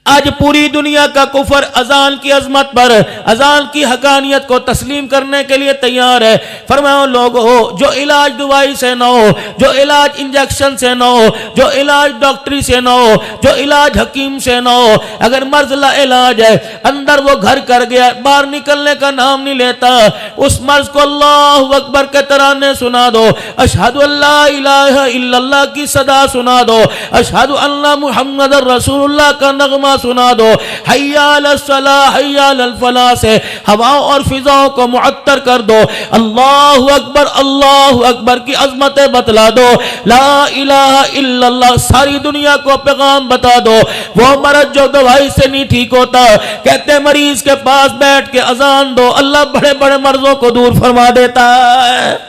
आज पूरी दुनिया का कुफर अजान की अजमत पर, अजान की हकानियत को तस्लीम करने के लिए तैयार है। फरमाओ लोगो, जो इलाज दवाई से ना हो, जो इलाज इंजेक्शन से ना हो, जो इलाज डॉक्टरी से ना हो, जो इलाज हकीम से ना हो, अगर मर्ज ला इलाज है, अंदर वो घर कर गया, बाहर निकलने का नाम नहीं लेता, उस मर्ज को अल्लाह अकबर के तराने सुना दो, अशहदु अल्ला इलाहा इल्लल्लाह की सदा सुना दो, अशहदु अन्ना मुहम्मदर रसूलुल्लाह का नगमा सुना दो, हय्या अलस सलाह हय्या अलल फलाह से हवाओं और फिजाओं को मुअत्तर कर दो, अल्लाह अकबर की अजमतें बतला दो, ला इलाहा इल्लल्लाह सारी दुनिया को पैगाम बता दो। वो मर्ज जो दवाई से नहीं ठीक होता, कहते मरीज के पास बैठ के अजान दो, अल्लाह बड़े बड़े मर्जों को दूर फरमा देता है।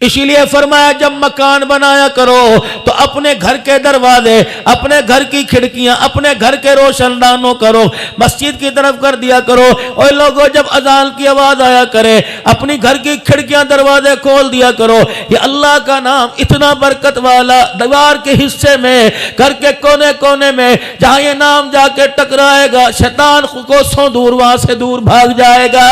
इसीलिए फरमाया जब मकान बनाया करो तो अपने घर के दरवाजे, अपने घर की खिड़कियां, अपने घर के रोशनदानों करो, मस्जिद की तरफ कर दिया करो। और लोगों जब अजान की आवाज आया करे, अपनी घर की खिड़कियां दरवाजे खोल दिया करो। ये अल्लाह का नाम इतना बरकत वाला, दीवार के हिस्से में, घर के कोने कोने में जहां ये नाम जाके टकराएगा, शैतान कोसों दूर वहां से दूर भाग जाएगा।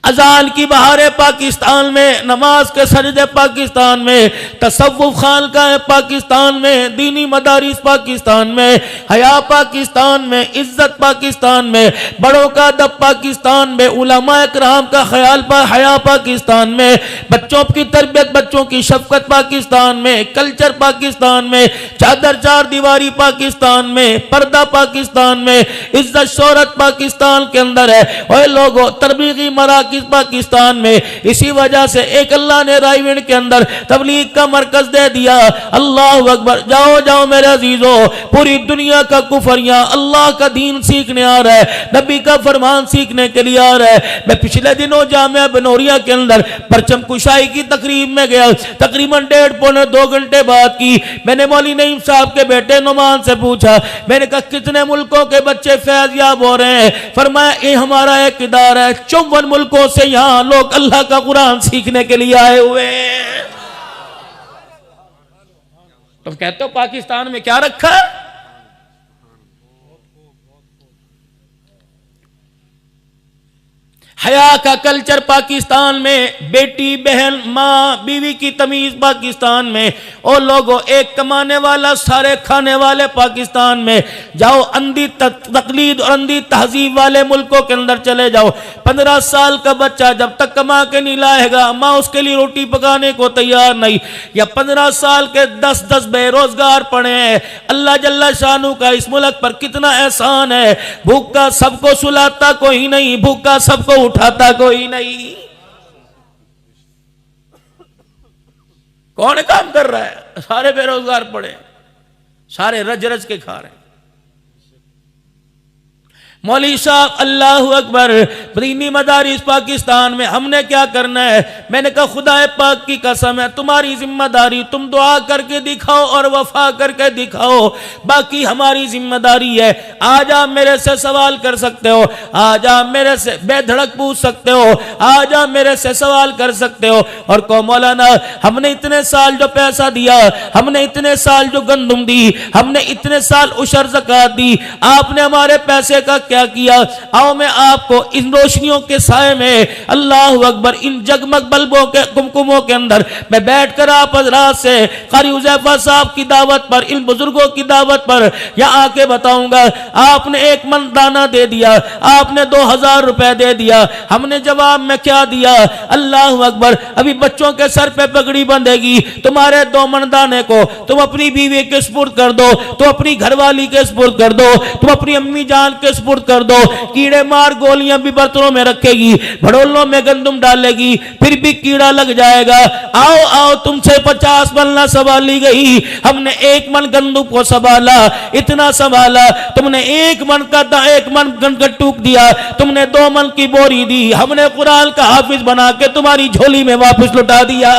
अजान की बहारें पाकिस्तान में, नमाज के सजदे पाकिस्तान में, तसव्वुफ खानकाह पाकिस्तान में, दीनी मदारिस पाकिस्तान में, हया पाकिस्तान में, इज्जत पाकिस्तान में, बड़ों का अदब पाकिस्तान में, उलमा इकराम का ख्याल हया पाकिस्तान में, बच्चों की तरबियत, बच्चों की शफकत पाकिस्तान में, कल्चर पाकिस्तान में, चादर चार दीवारी पाकिस्तान में, पर्दा पाकिस्तान में, इज्जत शोहरत पाकिस्तान के अंदर है। और लोगों तबलीगी मराकिज पाकिस्तान में, इसी वजह से एक अल्लाह ने रायविंड के अंदर तबलीग का मरकज दे दिया। अल्लाह अकबर, जाओ जाओ मेरे अजीजों, पूरी दुनिया का कुफर यहां अल्लाह का दीन सीखने आ रहा है, नबी का फरमान सीखने के लिए आ रहा है। मैं पिछले दिनों जामिया बनोरिया के अंदर परचम कुशाई की तकरीब में गया, तकरीबन 1.5-2 घंटे बाद की। मैंने मौली नईम साहब के बेटे नुमान से पूछा, मैंने कहा कितने मुल्कों के बच्चे फैज़याब हो रहे हैं? फरमाया ये हमारा एक इदारा है, 54 मुल्कों से यहां लोग अल्लाह का कुरान सीखने के लिए आए हुए हैं। तुम कहते हो पाकिस्तान में क्या रखा? हया का कल्चर पाकिस्तान में, बेटी बहन माँ बीवी की तमीज पाकिस्तान में, और लोगों एक कमाने वाला सारे खाने वाले पाकिस्तान में। जाओ अंधी तकलीद और अंधी तहजीब वाले मुल्कों के अंदर चले जाओ, 15 साल का बच्चा जब तक कमा के नहीं लाएगा, माँ उसके लिए रोटी पकाने को तैयार नहीं। या 15 साल के 10-10 बेरोजगार पड़े हैं। अल्लाह जल्ला शानू का इस मुल्क पर कितना एहसान है, भूखा सबको सुलाता कोई नहीं, भूखा सबको उठाता कोई नहीं। कौन काम कर रहा है? सारे बेरोजगार पड़े, सारे रज रज के खा रहे हैं। मौली साहब अल्लाह अकबर, दीनी मदारिस पाकिस्तान में हमने क्या करना है? मैंने कहा खुदाए पाक की कसम है, तुम्हारी जिम्मेदारी, तुम दुआ करके दिखाओ और वफा करके दिखाओ, बाकी हमारी जिम्मेदारी है। आज आप मेरे से सवाल कर सकते हो, आज आप मेरे से बेधड़क पूछ सकते हो, आज आप मेरे से सवाल कर सकते हो। और कहो मौलाना हमने इतने साल जो पैसा दिया, हमने इतने साल जो गंदुम दी, हमने इतने साल उशर ज़कात दी, आपने हमारे पैसे का क्या किया? आओ मैं आपको इन रोशनियों के साए में, अल्लाह अकबर, इन जगमग बल्बों के कुमकुमों के अंदर मैं बैठकर आप हजरात से कारी हुज़ैफा साहब की दावत पर, इन बुजुर्गों की दावत पर यहाँ आके बताऊंगा। आपने 1 मन दाना दे दिया, आपने 2000 रुपए दे दिया, हमने जवाब में क्या दिया? अल्लाह अकबर, अभी बच्चों के सर पे पगड़ी बंधेगी, तुम्हारे 2 मन दाने को तुम अपनी बीवी के सुपुर्द कर दो, तुम अपनी घरवाली के सुपुर्द कर दो, तुम अपनी अम्मी जान के सुपुर्द कर दो। कीड़े मार गोलियां भी बर्तनों में रखेगी, भड़ोलों में गंदुम डालेगी, फिर भी कीड़ा लग जाएगा। आओ आओ, तुमसे 50 मन ना संभाली गई, हमने 1 मन गंदुम को संभाला, इतना संभाला। तुमने 1 मन का 1 मन गटूक दिया, तुमने 2 मन की बोरी दी, हमने कुरान का हाफिज बना के तुम्हारी झोली में वापस लौटा दिया।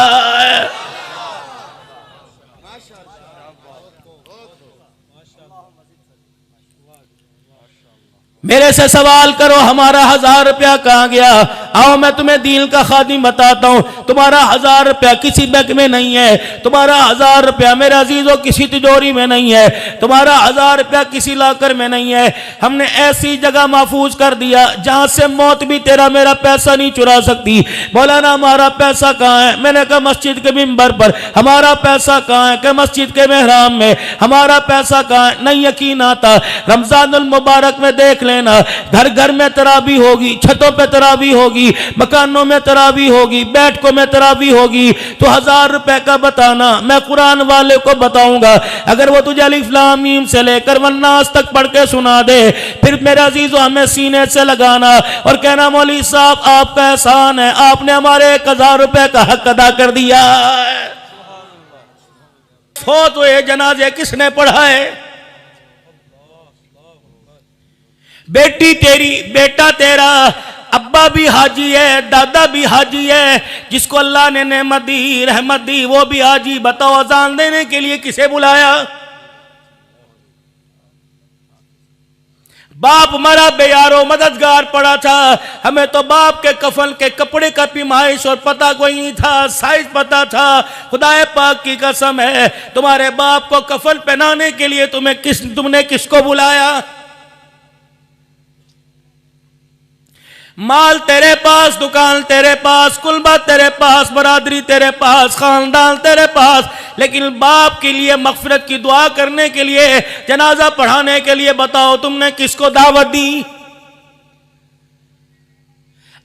मेरे से सवाल करो हमारा 1000 रुपया कहाँ गया। आओ मैं तुम्हें दीन का खादिम बताता हूँ। तुम्हारा 1000 रुपया किसी बैंक में नहीं है, तुम्हारा 1000 रुपया मेरे अजीजों किसी तिजोरी में नहीं है, तुम्हारा 1000 रुपया किसी लॉकर में नहीं है। हमने ऐसी जगह महफूज कर दिया जहां से मौत भी तेरा मेरा पैसा नहीं चुरा सकती। मौलाना हमारा पैसा कहाँ है? मैंने कहा मस्जिद के मिंबर पर। हमारा पैसा कहाँ है? कि मस्जिद के मेहराम में। हमारा पैसा कहाँ है? नहीं यकीन आता। रमजानुल मुबारक में देख लेना, घर घर में तरावी होगी, छतों पे तरावी होगी, मकानों में तरावी होगी, बैठकों में तरावी होगी। तो 1000 रुपए का बताना, मैं कुरान वाले को बताऊंगा। अगर वो तुझे अलिफ लाम मीम से लेकर वन्नास तक पढ़ के सुना दे, फिर मेरा अजीजो हमें सीने से लगाना और कहना मौलवी साहब आपका एहसान है, आपने हमारे 1000 रुपए का हक अदा कर दिया। फौत हुए जनाजे किसने पढ़ाए? बेटी तेरी, बेटा तेरा, अब्बा भी हाजी है, दादा भी हाजी है, जिसको अल्लाह ने नेमत दी, रहमत दी, वो भी हाजी। बताओ अजान देने के लिए किसे बुलाया? बाप मरा बेयारो मददगार पड़ा था। हमें तो बाप के कफन के कपड़े का पिमाइश और पता कोई नहीं था, साइज पता था। खुदाए पाक की कसम है, तुम्हारे बाप को कफन पहनाने के लिए तुमने किसको बुलाया? माल तेरे पास, दुकान तेरे पास, कुलबा तेरे पास, बरादरी तेरे पास, खानदान तेरे पास, लेकिन बाप के लिए मगफिरत की दुआ करने के लिए, जनाजा पढ़ाने के लिए बताओ तुमने किसको दावत दी?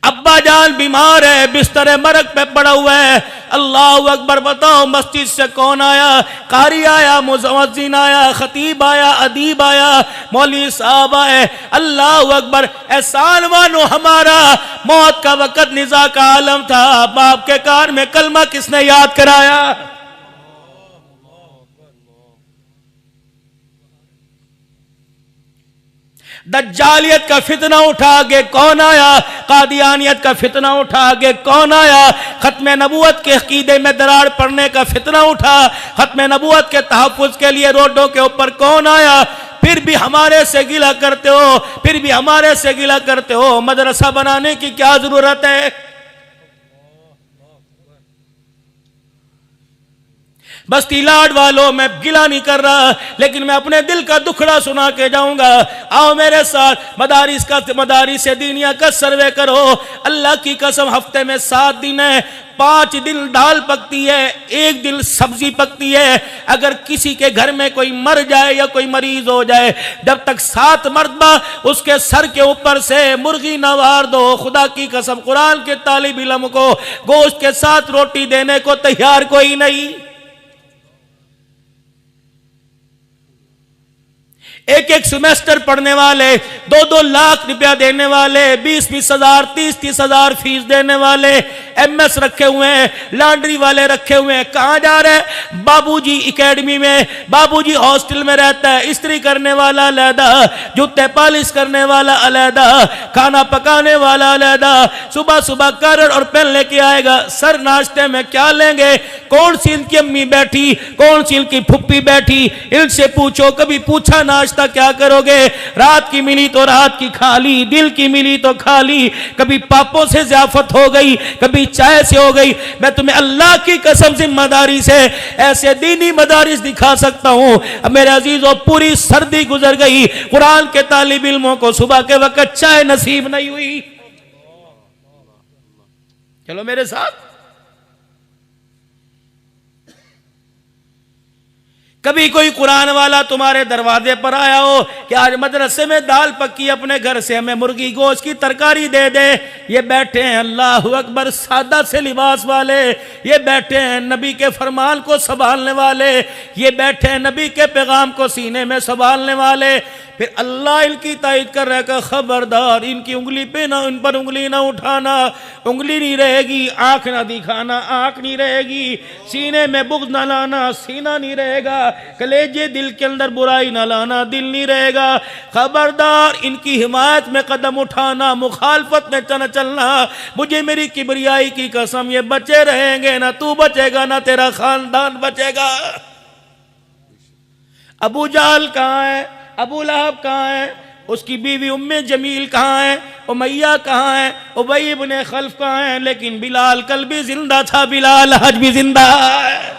अब्बा जान बीमार है, बिस्तर मरग पे पड़ा हुआ है। अल्लाह अकबर। बताओ मस्जिद से कौन आया? कारी आया, मुज़व्विन आया, खतीब आया, अदीब आया, मौलवी साहब आए। अल्लाह अकबर। एहसान मानो हमारा, मौत का वक़्त निज़ा का आलम था, बाप के कार में कलमा किसने याद कराया? दज्जालियत का फितना उठा के कौन आया? कादियानियत का फितना उठा के कौन आया? खत्म नबूवत के अकीदे में दरार पड़ने का फितना उठा, खत्म नबूवत के तहफ़्फ़ुज़ के लिए रोडों के ऊपर कौन आया? फिर भी हमारे से गिला करते हो, फिर भी हमारे से गिला करते हो। मदरसा बनाने की क्या जरूरत है? बस्ती लाड वालों, मैं गिला नहीं कर रहा, लेकिन मैं अपने दिल का दुखड़ा सुना के जाऊंगा। आओ मेरे साथ मदारिस दीनिया का सर्वे करो। अल्लाह की कसम, हफ्ते में 7 दिन है, 5 दिन दाल पकती है, 1 दिन सब्जी पकती है। अगर किसी के घर में कोई मर जाए या कोई मरीज हो जाए, जब तक 7 मरतबा उसके सर के ऊपर से मुर्गी न वार दो, खुदा की कसम कुरान के तालिब इल्म को गोश्त के साथ रोटी देने को तैयार कोई नहीं। एक सेमेस्टर पढ़ने वाले, 2-2 लाख रुपया देने वाले, 20-20 हजार, 30-30 हजार फीस देने वाले, MS रखे हुए हैं, लॉन्ड्री वाले रखे हुए हैं। कहाँ जा रहे हैं? बाबूजी एकेडमी में, बाबूजी हॉस्टल में रहता है, इस्त्री करने वाला अलहदा, जूते पॉलिश करने वाला अलहदा, खाना पकाने वाला अलहदा। सुबह सुबह कार्ड और पेन लेके आएगा। सर नाश्ते में क्या लेंगे? कौन सी इनकी अम्मी बैठी, कौन सी इनकी फुप्पी बैठी, इनसे पूछो। कभी पूछा नाश्ता क्या करोगे? रात की मिली तो रात की खाली, दिल की मिली तो खाली। कभी पापों से ज़ियाफत हो गई, कभी चाय से हो गई। मैं तुम्हें अल्लाह की कसम जिम्मेदारी से ऐसे दीनी मदारिस दिखा सकता हूं। अब मेरे अजीजों, पूरी सर्दी गुजर गई, कुरान के तालिब इल्मों को सुबह के वक्त चाय नसीब नहीं हुई। चलो मेरे साथ। कभी कोई कुरान वाला तुम्हारे दरवाजे पर आया हो कि आज मदरसे में दाल पक्की, अपने घर से हमें मुर्गी गोश्त की तरकारी दे दे। ये बैठे हैं अल्लाह अकबर सादा से लिबास वाले, ये बैठे हैं नबी के फरमान को संभालने वाले, ये बैठे हैं नबी के पैगाम को सीने में संभालने वाले। फिर अल्लाह इनकी तायद कर रहा है, खबरदार इनकी उंगली पे ना, इन पर उंगली ना उठाना, उंगली नहीं रहेगी, आंख ना दिखाना, आंख नहीं रहेगी, सीने में बुग़्ज़ ना लाना, सीना नहीं रहेगा, कलेजे दिल के अंदर बुराई ना लाना, दिल नहीं रहेगा। खबरदार इनकी हिमायत में कदम उठाना, मुखालफत में चलना। मुझे मेरी किबरियाई की कसम, ये बचे रहेंगे, ना तू बचेगा ना तेरा खानदान बचेगा। अबू जाल कहाँ है? अबू लहब कहाँ है? उसकी बीवी उम्मे जमील कहाँ है, उमैया कहाँ है, उबई इब्ने खल्फ कहाँ है, लेकिन बिलाल कल भी जिंदा था, बिलाल आज भी जिंदा है।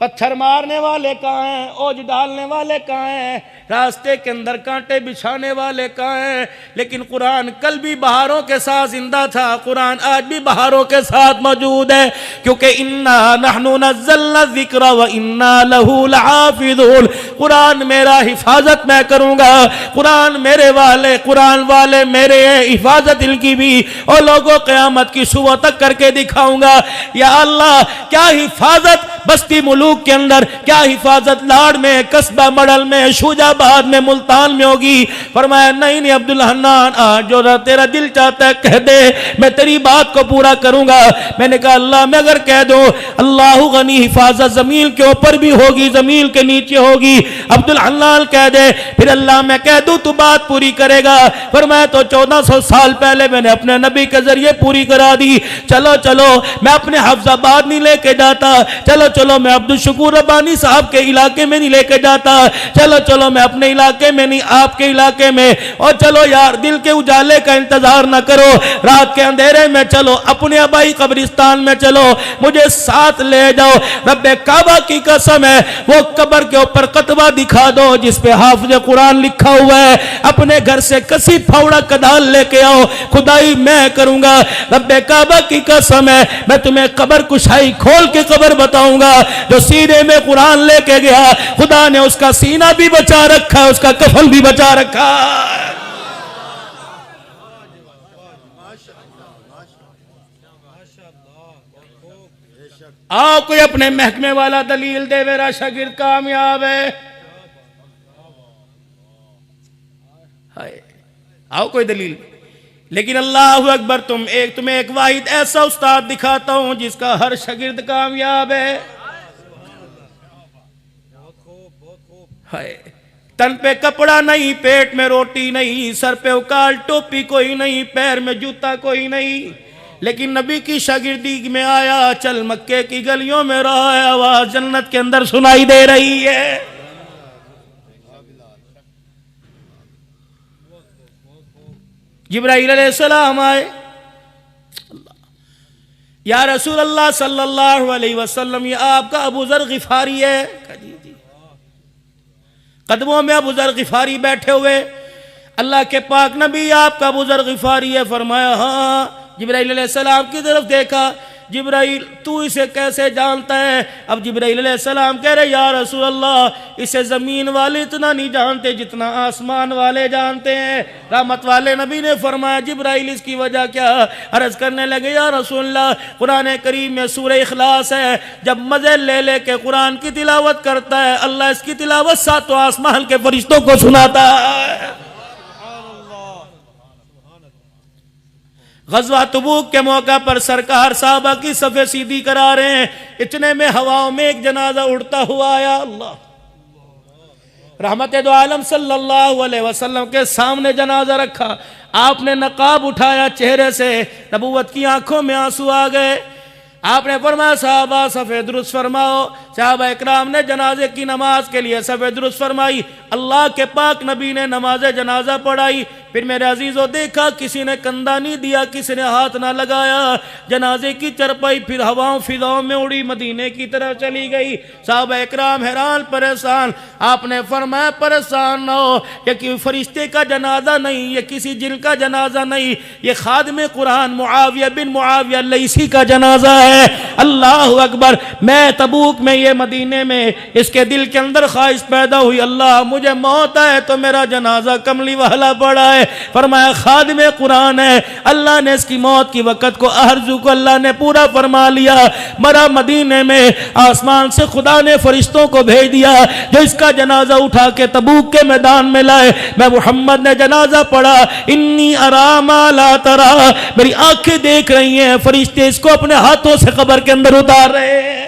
पत्थर मारने वाले कहाँ हैं, ओज डालने वाले कहाँ हैं, रास्ते के अंदर कांटे बिछाने वाले कहाँ हैं, लेकिन कुरान कल भी बहारों के साथ जिंदा था, कुरान आज भी बहारों के साथ मौजूद है, क्योंकि इन्ना नहनु नज़्ज़लना ज़िक्र व इन्ना लहू लहाफ़िज़ून। कुरान मेरा हिफाजत मैं करूँगा, कुरान मेरे वाले, कुरान वाले मेरे हैं, हिफाजत इनकी भी, और लोगों क़यामत की सुबह तक करके दिखाऊंगा। या अल्लाह, क्या हिफाजत बस्ती मुलूक के अंदर, क्या हिफाजत लाड़ में, कस्बा मडल में, शुजाबाद में, मुल्तान में होगी? फरमाया नहीं नहीं अब्दुल हन्नान, आज जो तेरा दिल चाहता है कह दे, मैं तेरी बात को पूरा करूंगा। मैंने कहा अल्लाह, मैं अगर कह दूं अल्लाह गनी, हिफाजत जमीन के ऊपर भी होगी, जमीन के नीचे होगी। अब्दुल हन्नान कह दे, फिर अल्लाह मैं कह दूं तू बात पूरी करेगा। फरमाया तो 1400 साल पहले मैंने अपने नबी के जरिए पूरी करा दी। चलो चलो, मैं अपने हफ्जाबाद नहीं लेके जाता, चलो चलो मैं अब्दुल शकूर रब्बानी साहब के इलाके में नहीं लेके जाता, चलो चलो मैं अपने इलाके में नहीं, आपके इलाके में। और चलो यार, दिल के उजाले का इंतजार ना करो, रात के अंधेरे में चलो, अपने आबाई कब्रिस्तान में चलो, मुझे साथ ले जाओ। रब्बे काबा की कसम है, वो कब्र के ऊपर कतबा दिखा दो जिस पे हाफिज कुरान लिखा हुआ है, अपने घर से कसी फावड़ा कदाल लेके आओ, खुदाई मैं करूंगा। रब्बे काबा की कसम है, मैं तुम्हें कब्र कुशाई खोल के कब्र बताऊंगा। जो सीने में कुरान लेके गया, खुदा ने उसका सीना भी बचा रखा, उसका कफन भी बचा रखा। आओ कोई अपने महकमे वाला दलील दे, मेरा शागिर्द कामयाब है। आओ कोई दलील। लेकिन अल्लाह अकबर, तुम्हें एक वाहिद ऐसा उस्ताद दिखाता हूं जिसका हर शागिर्द कामयाब है। हाय, तन पे कपड़ा नहीं, पेट में रोटी नहीं, सर पे उकाल टोपी कोई नहीं, पैर में जूता कोई नहीं, लेकिन नबी की शागिर्दी में आया, चल मक्के की गलियों में रहा है, आवाज जन्नत के अंदर सुनाई दे रही है। जिब्राइल अलैहिस्सलाम आए, या रसूल अल्लाह सल्लल्लाहु अलैहि वसल्लम, ये आपका अबू ज़र गिफारी है? जी जी। कदमों में अबू ज़र गिफारी बैठे हुए, अल्लाह के पाक नबी आपका अबू ज़र गिफारी है? फरमाया हाँ। जिब्राइल अलैहिस्सलाम की तरफ देखा, जिब्राइल तू इसे कैसे जानता है? अब जिब्राइल अलैहिस्सलाम कह रहे या रसूल अल्लाह, इसे जमीन वाले इतना नहीं जानते जितना आसमान वाले जानते हैं। रहमत वाले नबी ने फरमाया जिब्राइल इसकी वजह क्या? अर्ज करने लगे या रसूल अल्लाह, कुरान करीम में सूरह इखलास है, जब मजे ले ले के कुरान की तिलावत करता है, अल्लाह इसकी तिलावत सातों आसमान के फरिश्तों को सुनाता है। गज़वा तबूक के मौका पर सरकार साहबा की सफ़े सीधी करा रहे हैं, इतने में हवाओं में एक जनाजा उड़ता हुआ आया। अल्लाह, रहमत दो आलम सल्लल्लाहु अलैहि वसल्लम के सामने जनाजा रखा, आपने नकाब उठाया चेहरे से, नबूवत की आंखों में आंसू आ गए। आपने फरमाया साहबा सफ़े दुरुस्त फरमाओ। साहबा इकराम ने जनाजे की नमाज के लिए सफ़े दुरुस्त फरमाई, अल्लाह के पाक नबी ने नमाज जनाजा पढ़ाई। फिर मेरे अजीज़ों देखा किसी ने कंधा नहीं दिया, किसी ने हाथ ना लगाया, जनाजे की चरपाई फिर हवाओं फिजाओं में उड़ी, मदीने की तरफ चली गई। साहबा इकराम हैरान परेशान। आपने फरमाया परेशान ना हो, ये कि फरिश्ते का जनाजा नहीं, ये किसी जिन का जनाजा नहीं, ये खादिम कुरान मुआविया बिन मुआविया लैसी का जनाजा है। अल्लाह अकबर। मैं तबूक में, ये मदीने में, इसके दिल के अंदर ख्वाहिश पैदा हुई, अल्लाह मुझे मौत आए तो मेरा जनाजा कमली वाला पड़ा है। फरमाया खादिम कुरान है, अल्लाह ने इसकी मौत की वक़्त को, आरज़ू को अल्लाह ने पूरा फरमा लिया। मरा मदीने में, आसमान से खुदा ने फरिश्तों को भेज दिया जो इसका जनाजा उठा के तबूक के मैदान में लाए। मैं मुहम्मद ने जनाजा पढ़ा, इन्नी अरामा ला तरा, मेरी आंखें देख रही हैं, फरिश्ते इसको अपने हाथों से कब्र के अंदर उतार रहे हैं।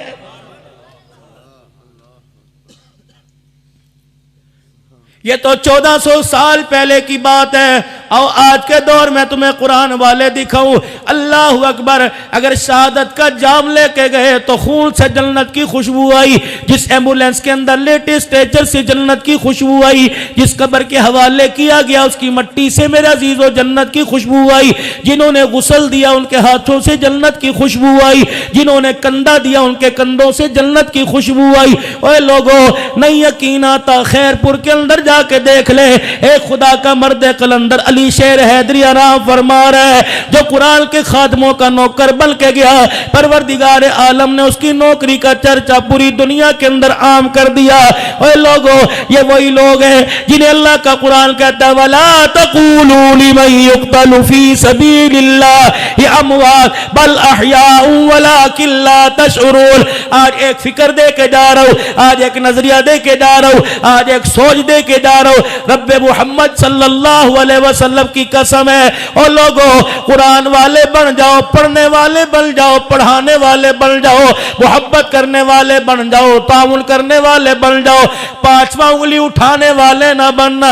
ये तो 1400 साल पहले की बात है। और आज के दौर में तुम्हें कुरान वाले दिखाऊं। अल्लाह अकबर, अगर शहादत का जाम लेके गए तो खून से जन्नत की खुशबू आई, जिस एम्बुलेंस के अंदर लेटेस्ट स्ट्रेचर से जन्नत की खुशबू आई, जिस कब्र के हवाले किया गया उसकी मट्टी से मेरा अजीजों जन्नत की खुशबू आई, जिन्होंने गुस्ल दिया उनके हाथों से जन्नत की खुशबू आई, जिन्होंने कंधा दिया उनके कंधों से जन्नत की खुशबू आई। ओए लोगों, नहीं यकीन आता, खैरपुर के अंदर जाके देख ले, एक खुदा का मर्द कलंदर अली शेर हैदरी आराम फरमा रहा है, जो कुरान के खादमों का नौकर बन के गया, परवरदिगार आलम ने उसकी नौकरी का चर्चा पूरी दुनिया के अंदर आम कर दिया। ओए लोगों, ये वही लोग हैं जिन्हें अल्लाह का कुरान कहता है वला तक़ूलू लिमन युक़्तलु फी सबीलिल्लाह अमवात बल अहयाउ वलाकिन ला तशउरून। आज एक फिक्र दे के जा रहा हूं, आज एक नजरिया दे के जा रहा हूं, आज एक सोच दे के जा रहा हूं। रब्बे मोहम्मद सल्लल्लाहु अलैहि वसल्लम की कसम है, और लोगों कुरान वाले बन जाओ, पढ़ने वाले बन जाओ, पढ़ाने वाले बन जाओ, मोहब्बत करने वाले बन जाओ, ताउन करने वाले बन जाओ, पांचवा उंगली उठाने वाले ना बनना।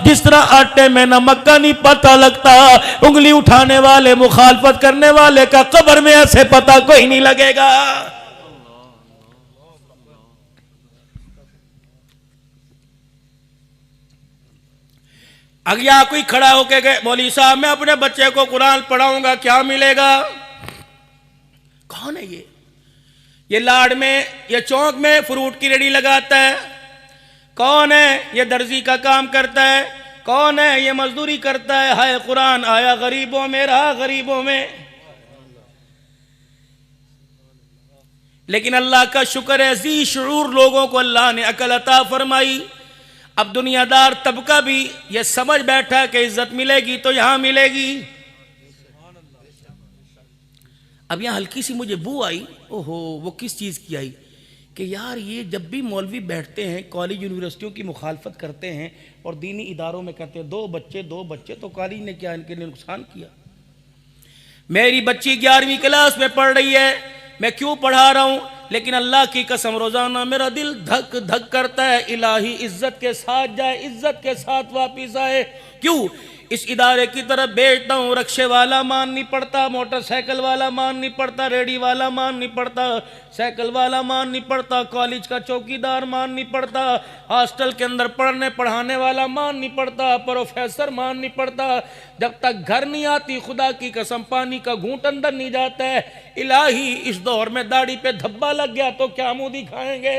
जिस तरह आटे में नमक का नहीं पता लगता, उंगली उठाने वाले मुखालफत करने वाले का कब्र में ऐसे पता कोई नहीं लगेगा। अगला कोई खड़ा होके गए, मौलवी साहब मैं अपने बच्चे को कुरान पढ़ाऊंगा, क्या मिलेगा? कौन है ये लाड़ में, ये चौक में फ्रूट की रेडी लगाता है? कौन है ये दर्जी का काम करता है? कौन है ये मजदूरी करता है? हाय कुरान आया गरीबों में, रहा गरीबों में। लेकिन अल्लाह का शुक्र है, जी शऊर लोगों को अल्लाह ने अकल अता फरमाई। अब दुनियादार तबका भी ये समझ बैठा कि इज्जत मिलेगी तो यहां मिलेगी। अब यहां हल्की सी मुझे बू आई, ओहो वो किस चीज की आई, कि यार ये जब भी मौलवी बैठते हैं कॉलेज यूनिवर्सिटियों की मुखालफत करते हैं और दीनी इदारों में कहते हैं दो बच्चे, तो कॉलेज ने क्या इनके लिए नुकसान किया? मेरी बच्ची 11वीं क्लास में पढ़ रही है, मैं क्यों पढ़ा रहा हूं? लेकिन अल्लाह की कसम रोजाना मेरा दिल धक धक करता है, इलाही इज्जत के साथ जाए, इज्जत के साथ वापिस आए। क्यों? इस इदारे की तरफ भेजता हूँ, रक्शे वाला मान नहीं पड़ता, मोटरसाइकिल वाला मान नहीं पड़ता, रेडी वाला मान नहीं पड़ता, साइकिल वाला मान नहीं पड़ता, कॉलेज का चौकीदार मान नहीं पड़ता, हॉस्टल के अंदर पढ़ने पढ़ाने वाला मान नहीं पड़ता, प्रोफेसर मान नहीं पड़ता। जब तक घर नहीं आती खुदा की कसम पानी का घूंट अंदर नहीं जाता है। इलाही इस दौर में दाढ़ी पे धब्बा लग गया तो क्या मुंह दिखाएंगे?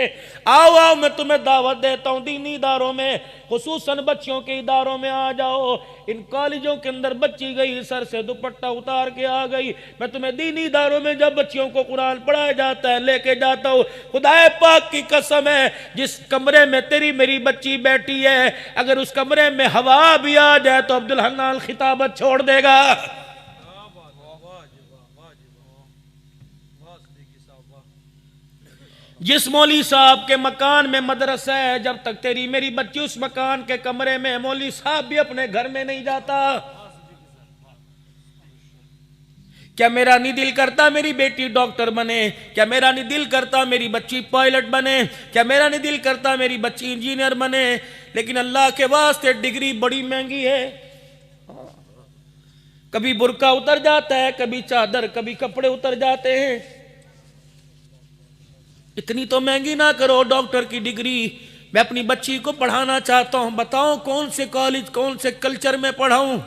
आओ आओ, मैं तुम्हें दावत देता हूँ, दीनी इदारों में, खुसूसन बच्चियों के इदारों में आ जाओ। इन कॉलेजों के अंदर बच्ची गई, सर से दुपट्टा उतार के आ गई, मैं तुम्हें दीनी इदारों में जब बच्चियों को कुरान पढ़ाया जाता है लेके जाता हूँ। खुदाए पाक की कसम है, जिस कमरे में तेरी मेरी बच्ची बैठी है, अगर उस कमरे में हवा भी आ जाए तो अब्दुल हन्नान खिताबत छोड़ देगा। जिस मौली साहब के मकान में मदरसा है, जब तक तेरी मेरी बच्ची उस मकान के कमरे में, मौली साहब भी अपने घर में नहीं जाता। क्या मेरा नहीं दिल करता मेरी बेटी डॉक्टर बने? क्या मेरा नहीं दिल करता मेरी बच्ची पायलट बने? क्या मेरा नहीं दिल करता मेरी बच्ची इंजीनियर बने? लेकिन अल्लाह के वास्ते डिग्री बड़ी महंगी है। कभी बुर्का उतर जाता है, कभी चादर, कभी कपड़े उतर जाते हैं। इतनी तो महंगी ना करो डॉक्टर की डिग्री। मैं अपनी बच्ची को पढ़ाना चाहता हूं, बताओ कौन से कॉलेज, कौन से कल्चर में पढ़ाऊं?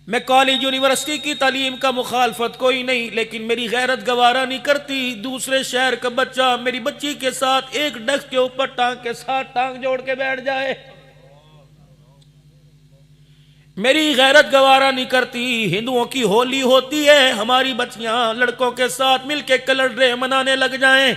मैं कॉलेज यूनिवर्सिटी की तालीम का मुखालफत कोई नहीं, लेकिन मेरी गैरत गवारा नहीं करती दूसरे शहर का बच्चा मेरी बच्ची के साथ एक डेस्क के ऊपर टांग के साथ टांग जोड़ के बैठ जाए। मेरी गैरत गवारा नहीं करती। हिंदुओं की होली होती है, हमारी बच्चियां लड़कों के साथ मिलके कलर डे मनाने लग जाएं।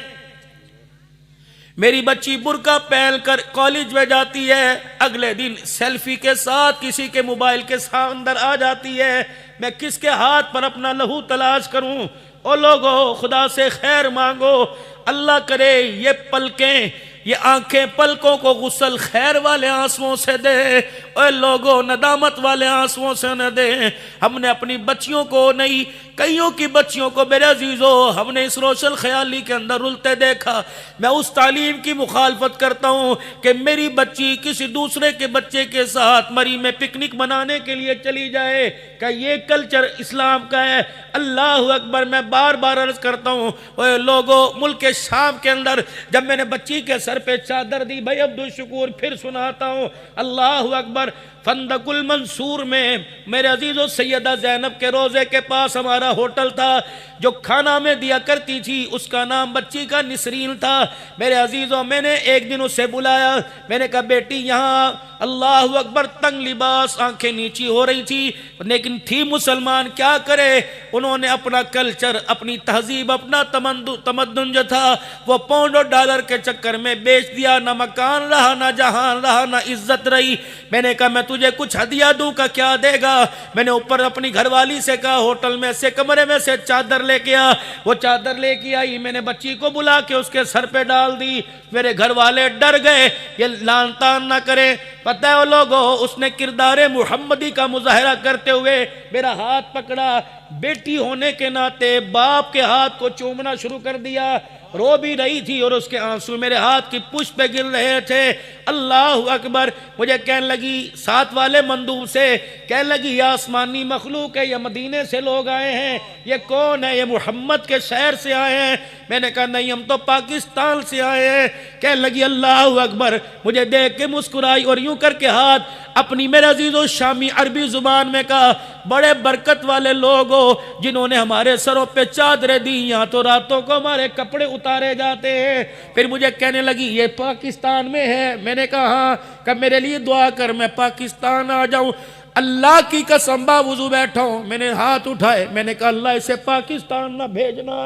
मेरी बच्ची बुर्का पहन कर कॉलेज में जाती है, अगले दिन सेल्फी के साथ किसी के मोबाइल के साथ अंदर आ जाती है। मैं किसके हाथ पर अपना लहू तलाश करूं? ओ लोगो, खुदा से खैर मांगो, अल्लाह करे ये पलकें, ये आंखें पलकों को गुस्ल खैर वाले आंसुओं से दे, और लोगों नदामत वाले आंसुओं से न दे। हमने अपनी बच्चियों को नहीं, कईयों की बच्चियों को मेरे अजीजों हमने इस रोशन ख्याली के अंदर उलते देखा। मैं उस तालीम की मुखालफत करता हूँ कि मेरी बच्ची किसी दूसरे के बच्चे के साथ मरी में पिकनिक मनाने के लिए चली जाए, क्या ये कल्चर इस्लाम का है? अल्लाह अकबर। मैं बार बार अर्ज करता हूँ लोगों, मुल्क के शाम के अंदर जब मैंने बच्ची के सर पे चादर दी, भाई अब्दुल शुकूर फिर सुनाता हूँ, अल्लाह अकबर। फंदकुल मंसूर में मेरे अजीजों सैयदा ज़ैनब के रोज़े के पास हमारा होटल था, जो खाना में दिया करती थी उसका नाम बच्ची का निसरीन था। मेरे अजीजों, मैंने एक दिन उसे बुलाया, मैंने कहा बेटी यहाँ, अल्लाह अकबर। तंग लिबास, आंखें नीची हो रही थी, लेकिन थी मुसलमान, क्या करे? उन्होंने अपना कल्चर, अपनी तहजीब, अपना तमद्दुन जो था वो पाउंड और डॉलर के चक्कर में बेच दिया। ना मकान रहा, ना जहान रहा, ना इज्जत रही। मैंने कहा मैं तुझे कुछ हदिया दूं का, क्या देगा? मैंने ऊपर अपनी घरवाली से कहा होटल में से कमरे में से चादर लेके आ। वो चादर लेके आई, मैंने बच्ची को बुला के उसके सर पे डाल दी। मेरे घर वाले डर गए ये लान तान ना करे। पता है वो लोगों, उसने किरदारे मुहम्मदी का मुजाहरा करते हुए मेरा हाथ पकड़ा, बेटी होने के नाते बाप के हाथ को चूमना शुरू कर दिया। रो भी रही थी और उसके आंसू मेरे हाथ की पुष्प पे गिर रहे थे। अल्लाह अकबर। मुझे कहने लगी साथ वाले मंदूब से, कहने लगी ये आसमानी मखलूक है, ये मदीने से लोग आए हैं, ये कौन है? ये मोहम्मद के शहर से आए हैं। मैंने कहा नहीं, हम तो पाकिस्तान से आए हैं। कहने लगी अल्लाह अकबर। मुझे देख के मुस्कुराई और यूं करके हाथ अपनी मेरे अजीजों शामी अरबी जुबान में कहा, बड़े बरकत वाले लोग हो जिन्होंने हमारे सरों पे चादरें दी, यहाँ तो रातों को हमारे कपड़े उतारे जाते हैं। फिर मुझे कहने लगी ये पाकिस्तान में है। मैंने कहा हाँ। कब मेरे लिए दुआ कर, मैं पाकिस्तान आ जाऊं। अल्लाह की कसम बावजूद बैठा हूं। मैंने हाथ उठाए, मैंने कहा अल्लाह इसे पाकिस्तान ना भेजना,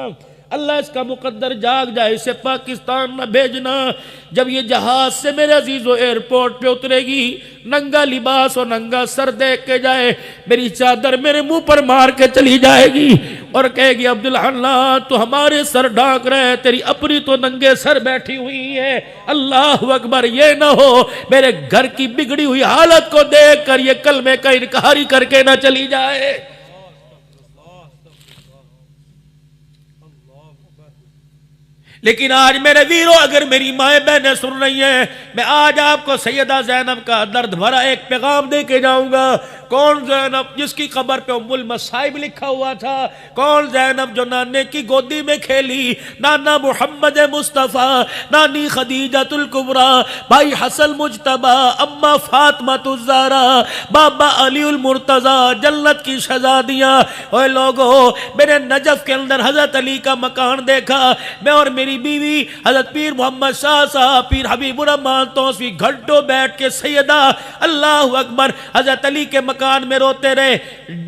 अल्लाह इसका मुकद्दर जाग जाए, इसे पाकिस्तान न भेजना। जब ये जहाज से मेरे अजीजों एयरपोर्ट पे उतरेगी, नंगा लिबास और नंगा सर देख के जाए, मेरी चादर मेरे मुंह पर मार के चली जाएगी और कहेगी अब्दुल अल्लाह तो हमारे सर ढांक रहे, तेरी अपनी तो नंगे सर बैठी हुई है। अल्लाह अकबर। ये ना हो मेरे घर की बिगड़ी हुई हालत को देख कर ये कलमे का इनकारी करके ना चली जाए। लेकिन आज मेरे वीरों, अगर मेरी माए बहनें सुन रही हैं, मैं आज आपको सैयदा ज़ैनब का दर्द भरा एक पैगाम दे के जाऊंगा। कौन ज़ैनब जिसकी कब्र पे उम्मुल मसाइब लिखा हुआ था? कौन ज़ैनब जो नाने की गोदी में खेली? नाना मोहम्मद मुस्तफ़ा, नानी खदीजतुल कुबरा, भाई हसन मुजतबा, अम्मा फातिमा ज़हरा, बाबा अलीउल मुर्तज़ा, जन्नत की शहज़ादियाँ। ओए लोगों, मैंने नजफ के अंदर हज़रत अली का मकान देखा। मैं और मेरी बीवी हज़रत पीर मोहम्मद शाह साहब, पीर हबीबुर रहमान तौसीफी घंटों बैठ के सैयदा अल्लाह अकबर हज़रत अली के मकान में रोते रहे।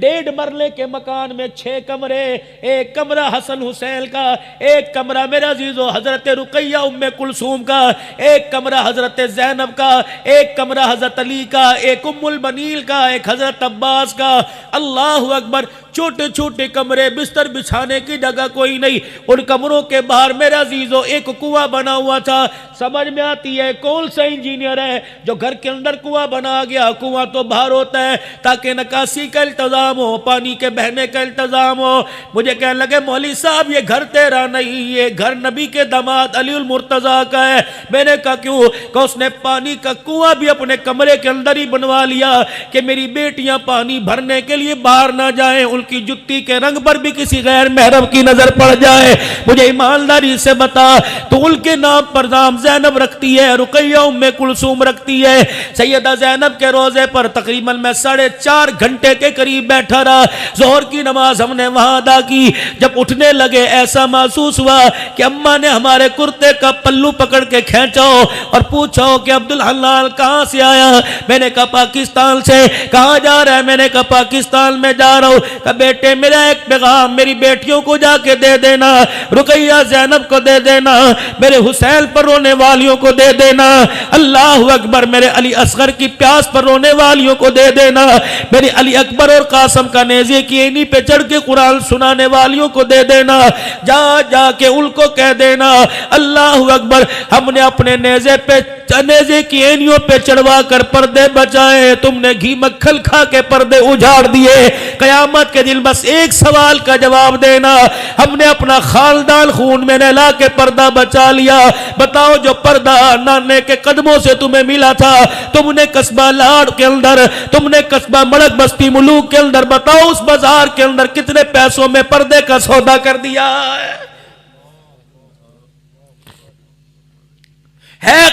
1.5 मरले के मकान में 6 कमरे, एक कमरा हसन हुसैन का, एक कमरा मेरा अजीजों हज़रत रुकैया उम्मे कुलसूम का, एक कमरा हज़रत ज़ैनब का, एक कमरा हज़रत अली का, एक उम्मुल बनील का, एक हज़रत अब्बास का। अल्लाह अकबर। छोटे छोटे कमरे, बिस्तर बिछाने की जगह कोई नहीं। उन कमरों के बाहर मेरा अजीजों एक कुआं बना हुआ था। समझ में आती है कौन सा इंजीनियर है जो घर के अंदर कुआं बना गया? कुआं तो बाहर होता है ताकि निकासी का इंतजाम हो, पानी के बहने का इंतजाम हो। मुझे कहने लगे मौली साहब ये घर तेरा नहीं, ये घर नबी के दामाद अलीउल मुर्तजा का है। मैंने कहा क्यों? कि उसने पानी का कुआं भी अपने कमरे के अंदर ही बनवा लिया कि मेरी बेटियां पानी भरने के लिए बाहर ना जाएं, उनकी जुत्ती के रंग पर भी किसी गैर महरम की नजर पड़ जाए। मुझे ईमानदारी से बता, तो उनके नाम पर नाम ज़ैनब रखती है, रुकैया उम्मे कुलसूम रखती है। सैयदा ज़ैनब के रोजे पर तकरीबन मैं 4.5 घंटे के करीब बैठा रहा। जोहर की नमाज हमने वहां अदा की। जब उठने लगे ऐसा महसूस हुआ कि अम्मा ने हमारे कुर्ते का पल्लू पकड़ के खींचो और पूछो कि अब्दुल हलाल कहां से आया? मैंने कहा पाकिस्तान से। कहां जा रहा है? मैंने कहा पाकिस्तान में जा रहा हूं। बेटे मेरा एक पैगाम मेरी बेटियों को जाके दे देना, रुकैया ज़ैनब को दे देना, मेरे हुसैन पर रोने वालियों को दे देना, अल्लाह अकबर, मेरे अली असगर की प्यास पर रोने वालियों को दे देना, मेरे अली अकबर और कासम का नेज़े की एनी पे चढ़ के कुरान सुनाने वालियों को दे देना, जा जाके उनको कह देना अल्लाह अकबर, हमने अपने नेज़े पे नेज़े की एनियों पे चढ़वा कर पर्दे बचाए, तुमने घी मक्खन खा के पर्दे उजाड़ दिए। कयामत के दिन बस एक सवाल का जवाब देना, हमने अपना खानदान खून में नहला के पर्दा बचा लिया, बताओ जो पर्दा नाने के कदमों से तुम्हें मिला था, तुमने कस्बा लाड़ के अंदर, तुमने कस्बा मड़क बस्ती मुलूक के अंदर, बताओ उस बाजार के अंदर कितने पैसों में पर्दे का सौदा कर दिया है।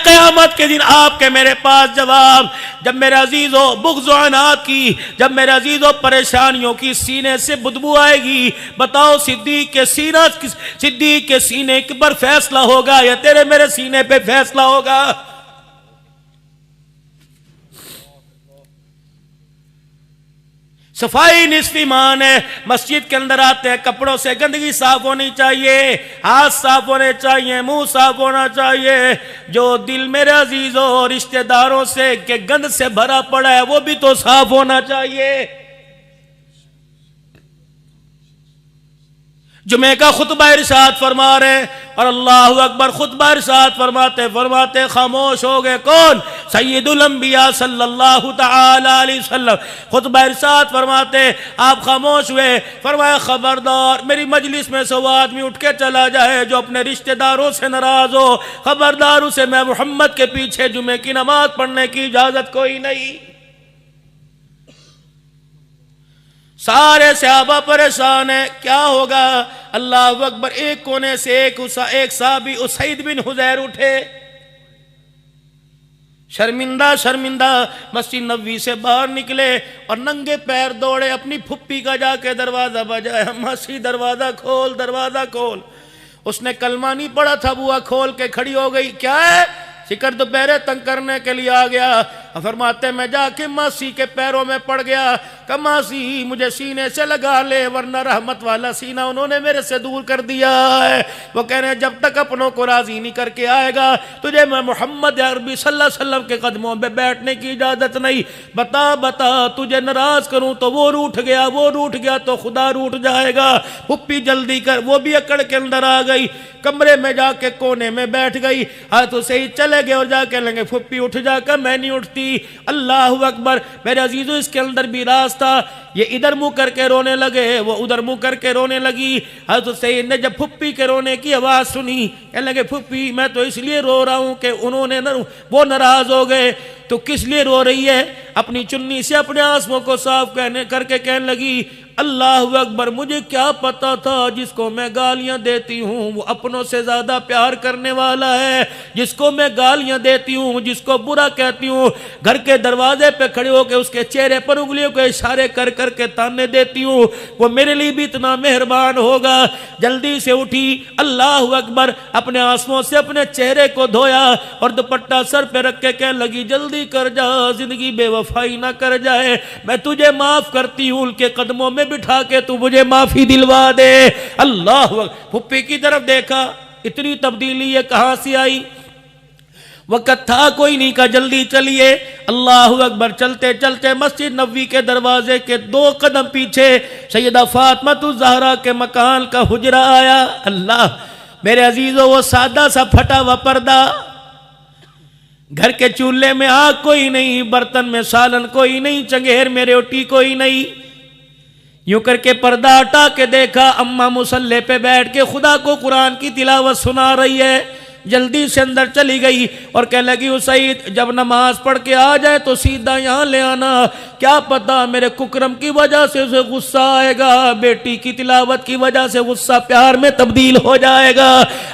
क़यामत के दिन आपके मेरे पास जवाब, जब मेरे अजीजों बुग़्ज़ और अनात की, जब मेरे अजीजों परेशानियों की सीने से बदबू आएगी, बताओ सिद्दीक़ के सीने पर फैसला होगा या तेरे मेरे सीने पे फैसला होगा? सफाई निस्फ़ ईमान है। मस्जिद के अंदर आते हैं, कपड़ों से गंदगी साफ होनी चाहिए, हाथ साफ होने चाहिए, मुंह साफ होना चाहिए। जो दिल मेरे अजीजों रिश्तेदारों से के गंद से भरा पड़ा है वो भी तो साफ होना चाहिए। जुमे का खुतबा इरशाद फरमा रहे और अल्लाहु अकबर, खुतबा इरशाद फरमाते फरमाते खामोश हो गए। कौन? सय्यदुल अंबिया सल्लल्लाहु तआला अलैहि वसल्लम। खुतबा इरशाद फरमाते आप खामोश हुए, फरमाया खबरदार मेरी मजलिस में से वो आदमी उठ के चला जाए जो अपने रिश्तेदारों से नाराज हो, खबरदार उसे मैं मोहम्मद के पीछे जुमे की नमाज पढ़ने की इजाजत कोई नहीं। सारे सहाबा परेशान है, क्या होगा? अल्लाह अकबर। एक कोने से एक साहबी उसैद बिन हुज़ैर उठे, शर्मिंदा शर्मिंदा मस्जिद नबवी से बाहर निकले और नंगे पैर दौड़े, अपनी फुप्पी का जाके दरवाजा बजाया, मासी दरवाजा खोल, दरवाजा खोल। उसने कलमा नहीं पढ़ा था, बुआ खोल के खड़ी हो गई। क्या है? शिकर दोपहरे तंग करने के लिए आ गया। फरमाते मैं जाके मासी के पैरों में पड़ गया, कहा मासी मुझे सीने से लगा ले वरना रहमत वाला सीना उन्होंने मेरे से दूर कर दिया है। वो कह रहे हैं जब तक अपनों को राजी नहीं करके आएगा तुझे मैं मोहम्मद अरबी सल्लल्लाहु अलैहि वसल्लम के कदमों में बैठने की इजाजत नहीं। बता बता तुझे नाराज करूं तो वो रूठ गया, वो रूठ गया तो खुदा रूठ जाएगा। पुप्पी जल्दी कर। वो भी अकड़ के अंदर आ गई, कमरे में जाके कोने में बैठ गई। हाँ तो सही चले गए और जाके लेंगे फुप्पी उठ जाकर मैं नहीं उठती। अल्लाह अकबर। मेरे अजीजों इसके अंदर भी राज था। ये इधर मुंह करके रोने लगे, वो उधर मुंह करके रोने लगी। हाँ तो सही ने जब फुप्पी के रोने की आवाज सुनी, कहने लगे फुप्पी मैं तो इसलिए रो रहा हूं कि उन्होंने वो नाराज हो गए। तो किस लिए रो रही है? अपनी चुन्नी से अपने आंसुओं को साफ करके कहने लगी अल्लाह अकबर। मुझे क्या पता था जिसको मैं गालियां देती हूँ वो अपनों से ज्यादा प्यार करने वाला है। जिसको मैं गालियां देती हूँ, जिसको बुरा कहती हूँ, घर के दरवाजे पे खड़े होकर उसके चेहरे पर उंगलियों के इशारे कर करके ताने देती हूँ, वो मेरे लिए भी इतना मेहरबान होगा। जल्दी से उठी, अल्लाह अकबर, अपने आंसुओं से अपने चेहरे को धोया और दुपट्टा सर पे रख के कहने लगी जल्दी कर जा, जिंदगी बेवफाई ना कर जाए। मैं तुझे माफ करती हूँ, उनके कदमों में बिठा के तू मुझे माफी दिलवा दे। अल्लाह फुप्पी की तरफ देखा, इतनी तब्दीली ये कहां से आई? वक़्त था कोई नहीं का जल्दी चलिए। अल्लाह अकबर। चलते चलते मस्जिद नबवी के दरवाजे के 2 कदम पीछे सैयदा फातिमा ज़हरा के मकान का हुजरा आया। अल्लाह मेरे अजीजों, वो सादा सा फटा हुआ पर्दा, घर के चूल्हे में आग कोई नहीं, बर्तन में सालन कोई नहीं, चंगेर में रोटी कोई नहीं। यूं करके पर्दा हटा के देखा, अम्मा मुसल्ले पे बैठ के खुदा को कुरान की तिलावत सुना रही है। जल्दी से अंदर चली गई और कह लगी उसैद जब नमाज पढ़ के आ जाए तो सीधा यहाँ ले आना, क्या पता मेरे कुकरम की वजह से उसे गुस्सा आएगा, बेटी की तिलावत की वजह से गुस्सा प्यार में तब्दील हो जाएगा।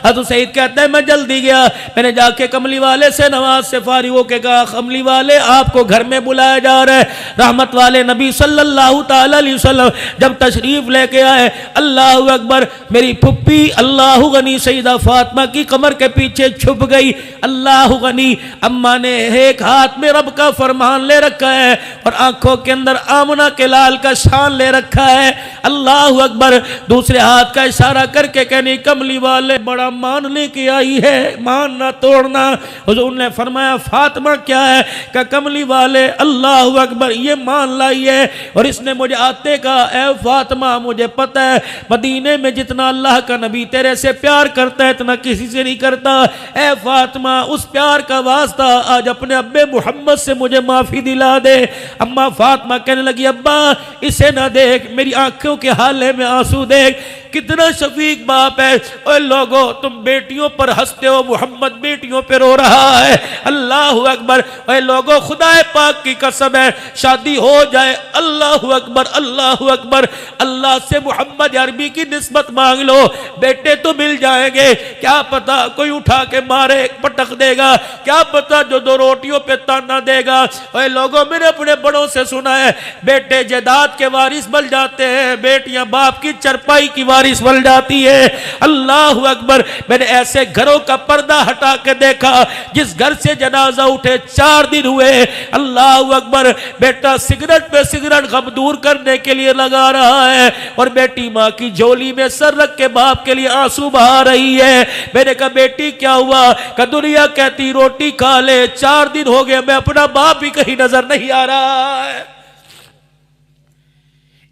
हज़रत उसैद कहते हैं मैं जल्दी गया, मैंने जाके कमली वाले से नमाज से फारिग होके कहा कमली वाले आपको घर में बुलाया जा रहा है। रहमत वाले नबी सल्लल्लाहु तआला अलैहि वसल्लम जब तशरीफ लेके आए, अल्लाह अकबर, मेरी फुप्पी अल्लाह गनी सैयदा फातिमा की कमर के पीछे छुप गई। अल्लाह गनी, अम्मा ने एक हाथ में रब का फरमान ले रखा है और आंखों के अंदर आमना के लाल का शान ले रखा है। अल्लाह अकबर। दूसरे हाथ का इशारा करके कहनी कमली वाले बड़ा मान लेके आई है, मान ना तोड़ना। हुजूर ने फरमाया फातिमा क्या है? का कमली वाले अल्लाह अकबर ये मान लाई है और इसने मुझे आते कहा ए फातिमा मुझे पता है मदीने में जितना अल्लाह का नबी तेरे से प्यार करता है इतना किसी से नहीं करता। ए फातिमा उस प्यार का वास्ता आज अपने अब्बे मोहम्मद से मुझे माफी दिला दे। अम्मा फातिमा कहने लगी अब्बा इसे ना देख, मेरी आंखों के हाले में आंसू देख, कितना शफीक बाप है। ओए लोगो तुम बेटियों पर हंसते हो, मोहम्मद बेटियों पर रो रहा है। अल्लाह अकबर। ओए लोगो खुदाए पाक की कसम है शादी हो जाए, अल्लाह अकबर अल्लाह अकबर, अल्लाह से मोहम्मद अरबी की निस्बत मांग लो, बेटे तो मिल जाएंगे। क्या पता कोई उठा के मारे पटक देगा, क्या पता जो दो रोटियों पे ताना देगा। ओए लोगों मैंने अपने बड़ों से सुना है बेटे जायदाद के वारिस बन जाते हैं, बेटियां बाप की चरपाई की वारिस बन जाती है। अल्लाह अकबर। मैंने ऐसे घरों का पर्दा हटा के देखा जिस घर से जनाजा उठे 4 दिन हुए। अल्लाह अकबर। बेटा सिगरेट पे सिगरेट गम दूर करने के लिए लगा रहा है और बेटी माँ की झोली में सर रख के बाप के लिए आंसू बहा रही है। मैंने कहा बेटी क्या हुआ? का दुनिया कहती रोटी खा ले, 4 दिन हो गए मैं अपना बाप ही कहीं नजर नहीं आ रहा है।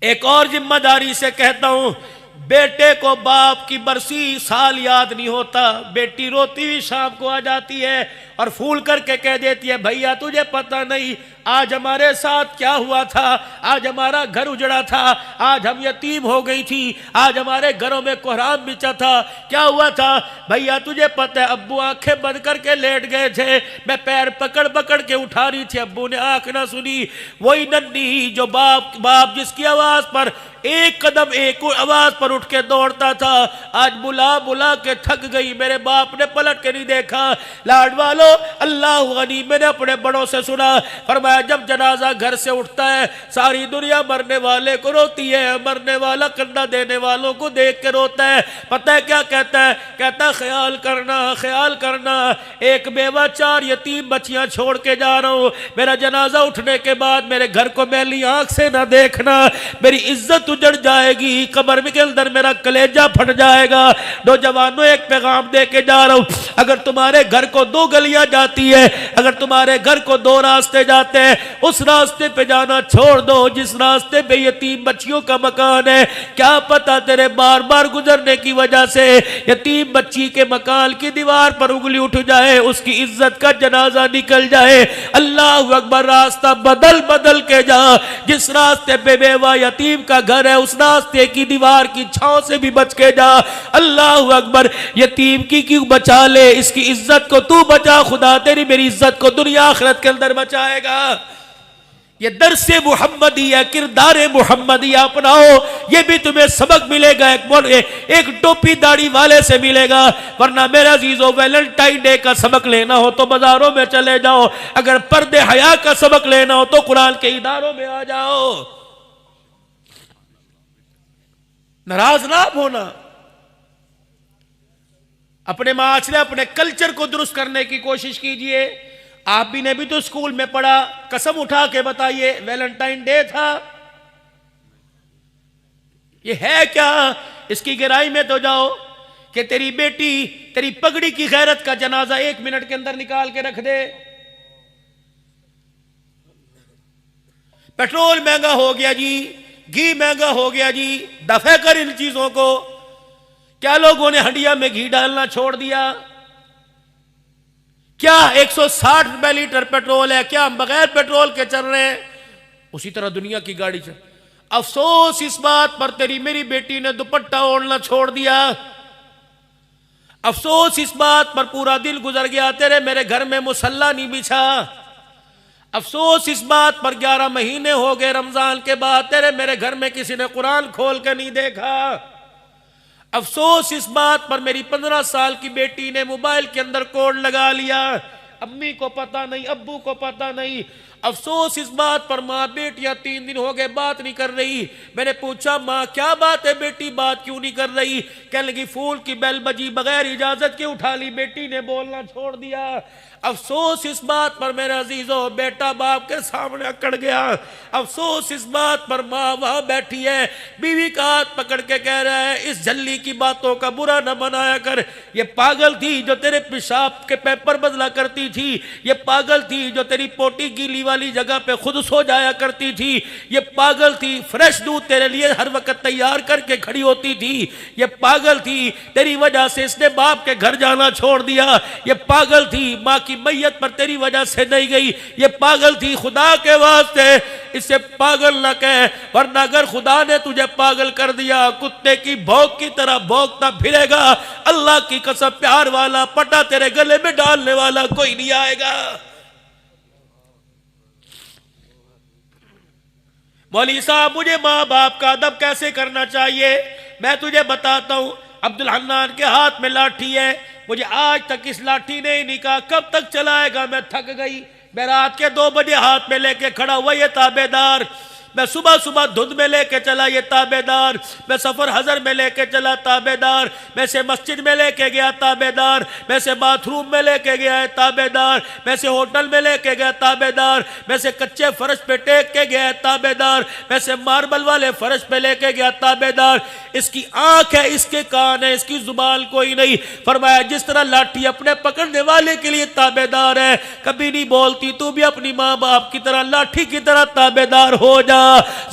एक और जिम्मेदारी से कहता हूं बेटे को बाप की बरसी साल याद नहीं होता, बेटी रोती हुई शाम को आ जाती है और फूल करके कह देती है भैया तुझे पता नहीं आज हमारे साथ क्या हुआ था, आज हमारा घर उजड़ा था, आज हम यतीम हो गई थी, आज हमारे घरों में कोहराम बिछा था, क्या हुआ था भैया तुझे पता है? अब्बू आंखें बंद करके लेट गए थे, मैं पैर पकड़ पकड़ के उठा रही थी, अब्बू ने आंख ना सुनी। वही नन्ही जो बाप जिसकी आवाज पर एक कदम एक आवाज पर उठ के दौड़ता था, आज बुला बुला के थक गई, मेरे बाप ने पलट के नहीं देखा। लाड वालो अल्लाह गनी, मैंने अपने बड़ों से सुना फरमाया जब जनाजा घर से उठता है सारी दुनिया मरने वाले को रोती है, मरने वाला कंधा देने वालों को देख के रोता है। पता है क्या कहता है? कहता ख्याल करना एक बेवा 4 यतीम बच्चियां छोड़ के जा रहा हूं, मेरा जनाजा उठने के बाद मेरे घर को मैली आंख से ना देखना, मेरी इज्जत उजड़ जाएगी, कब्र के अंदर मेरा कलेजा फट जाएगा। नौजवानों एक पैगाम दे के जा रहा हूं, अगर तुम्हारे घर को 2 गलियां जाती है, अगर तुम्हारे घर को 2 रास्ते जाते हैं, उस रास्ते पे जाना छोड़ दो जिस रास्ते पे यतीम बच्चियों का मकान है। क्या पता तेरे बार बार गुजरने की वजह से यतीम बच्ची के मकान की दीवार पर उंगली उठ जाए, उसकी इज्जत का जनाजा निकल जाए। अल्लाह अकबर। रास्ता बदल बदल के जा, जिस रास्ते पे बेवा यतीम का घर है उस रास्ते की दीवार की छांव से भी बच के जा। अल्लाह अकबर। यतीम की क्यों बचा ले, इसकी इज्जत को तू बचा, खुदा तेरी मेरी इज्जत को दुनिया आखिरत के अंदर बचाएगा। ये दर्से मुहम्मदिया किरदार मुहम्मदिया अपनाओ, ये भी तुम्हें सबक मिलेगा एक टोपी दाढ़ी वाले से मिलेगा। वरना मेरे अजीजों वैलेंटाइन डे का सबक लेना हो तो बाजारों में चले जाओ, अगर पर्दे हया का सबक लेना हो तो कुरान के इदारों में आ जाओ। नाराज ना होना, अपने माशरे अपने कल्चर को दुरुस्त करने की कोशिश कीजिए। आप भी ने भी तो स्कूल में पढ़ा, कसम उठा के बताइए वैलेंटाइन डे था, ये है क्या? इसकी गहराई में तो जाओ कि तेरी बेटी तेरी पगड़ी की गैरत का जनाजा 1 मिनट के अंदर निकाल के रख दे। पेट्रोल महंगा हो गया जी, घी महंगा हो गया जी, दफे कर इन चीजों को। क्या लोगों ने हंडिया में घी डालना छोड़ दिया? क्या 160 रुपए लीटर पेट्रोल है, क्या हम बगैर पेट्रोल के चल रहे हैं? उसी तरह दुनिया की गाड़ी चल। अफसोस इस बात पर तेरी मेरी बेटी ने दुपट्टा ओढ़ना छोड़ दिया। अफसोस इस बात पर पूरा दिल गुजर गया तेरे मेरे घर में मुसल्ला नहीं बिछा। अफसोस इस बात पर 11 महीने हो गए रमजान के बाद तेरे मेरे घर में किसी ने कुरान खोल के नहीं देखा। अफसोस इस बात पर मेरी 15 साल की बेटी ने मोबाइल के अंदर कोड लगा लिया, अम्मी को पता नहीं, अब्बू को पता नहीं। अफसोस इस बात पर, माँ बेटियां 3 दिन हो गए बात नहीं कर रही। मैंने पूछा माँ क्या बात है बेटी, बात क्यों नहीं कर रही? कहने लगी फूल की बेल बजी, बगैर इजाजत के उठा ली, बेटी ने बोलना छोड़ दिया। अफसोस इस बात पर मेरे अजीजों, बेटा बाप के सामने अकड़ गया। अफसोस इस बात पर, माँ वहां बैठी है, बीवी का हाथ पकड़ के कह रहा है इस झल्ली की बातों का बुरा न बनाया कर। ये पागल थी जो तेरे पेशाब के पेपर बदला करती थी, ये पागल थी जो तेरी पोटी गीली वाली जगह पे खुद सो जाया करती थी, ये पागल थी फ्रेश दूध तेरे लिए हर वक्त तैयार करके खड़ी होती थी, ये पागल थी तेरी वजह से इसने बाप के घर जाना छोड़ दिया, ये पागल थी माँ की मैयत पर तेरी वजह से नहीं गई, ये पागल थी। खुदा के वास्ते इसे पागल न कह, वरना अगर खुदा ने तुझे पागल कर दिया कुत्ते की भौंक की तरह भौंकता फिरेगा। अल्लाह की कसम प्यार वाला पटा तेरे गले में डालने वाला कोई नहीं आएगा। मौली साहब मुझे माँ बाप का अदब कैसे करना चाहिए मैं तुझे बताता हूं। अब्दुल हन्नान के हाथ में लाठी है, मुझे आज तक इस लाठी ने ही नहीं कहा कब तक चलाएगा, मैं थक गई। मैं रात के 2 बजे हाथ में लेके खड़ा हुआ ये ताबेदार, मैं सुबह सुबह धुंध में लेके चला ये ताबेदार, मैं सफर हजर में लेके चला ताबेदार, मैं से मस्जिद में लेके गया ताबेदार, मैं से बाथरूम में लेके गया है ताबेदार, मैं से होटल में लेके गया ताबेदार, मैं से कच्चे फर्श पे टेक के गया है ताबेदार, मैं से मार्बल वाले फर्श पे लेके गया ताबेदार। इसकी आंख है, इसके कान है, इसकी जुबान कोई नहीं। फरमाया जिस तरह लाठी अपने पकड़ने वाले के लिए ताबेदार है, कभी नहीं बोलती, तू भी अपनी माँ बाप की तरह लाठी की तरह ताबेदार हो जा।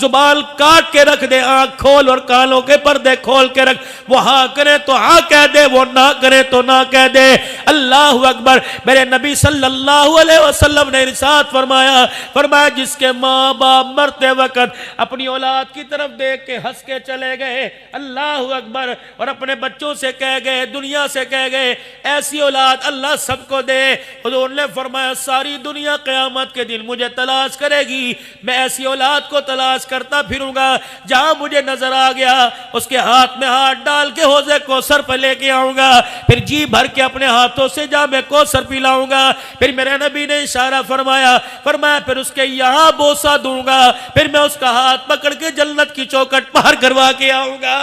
जुबान काट के रख दे, आंख खोल और कानों के पर्दे खोल के रख। वो हाँ करे तो हाँ कह दे, वो ना करे तो ना कह दे। अल्लाह अकबर। मेरे नबी सल्लल्लाहु अलैहि वसल्लम ने इरशाद फरमाया, फरमाया जिसके माँ बाप मरते वक्त अपनी औलाद की तरफ देख के हंस के चले गए, अल्लाह अकबर, और अपने बच्चों से कह गए, दुनिया से कह गए ऐसी औलाद अल्लाह सबको दे। हुजूर ने फरमाया सारी दुनिया क़यामत के दिन मुझे तलाश करेगी, मैं ऐसी औलाद को तलाश करता फिरूंगा। जहां मुझे नजर आ गया उसके हाथ में हाथ डाल के हौज़े कौसर पर लेके आऊंगा, फिर जी भर के अपने हाथों से जामे कौसर पिलाऊंगा। फिर मेरे नबी ने इशारा फरमाया, फरमाया फिर उसके यहां बोसा दूंगा, फिर मैं उसका हाथ पकड़ के जन्नत की चौखट पार करवा के आऊंगा।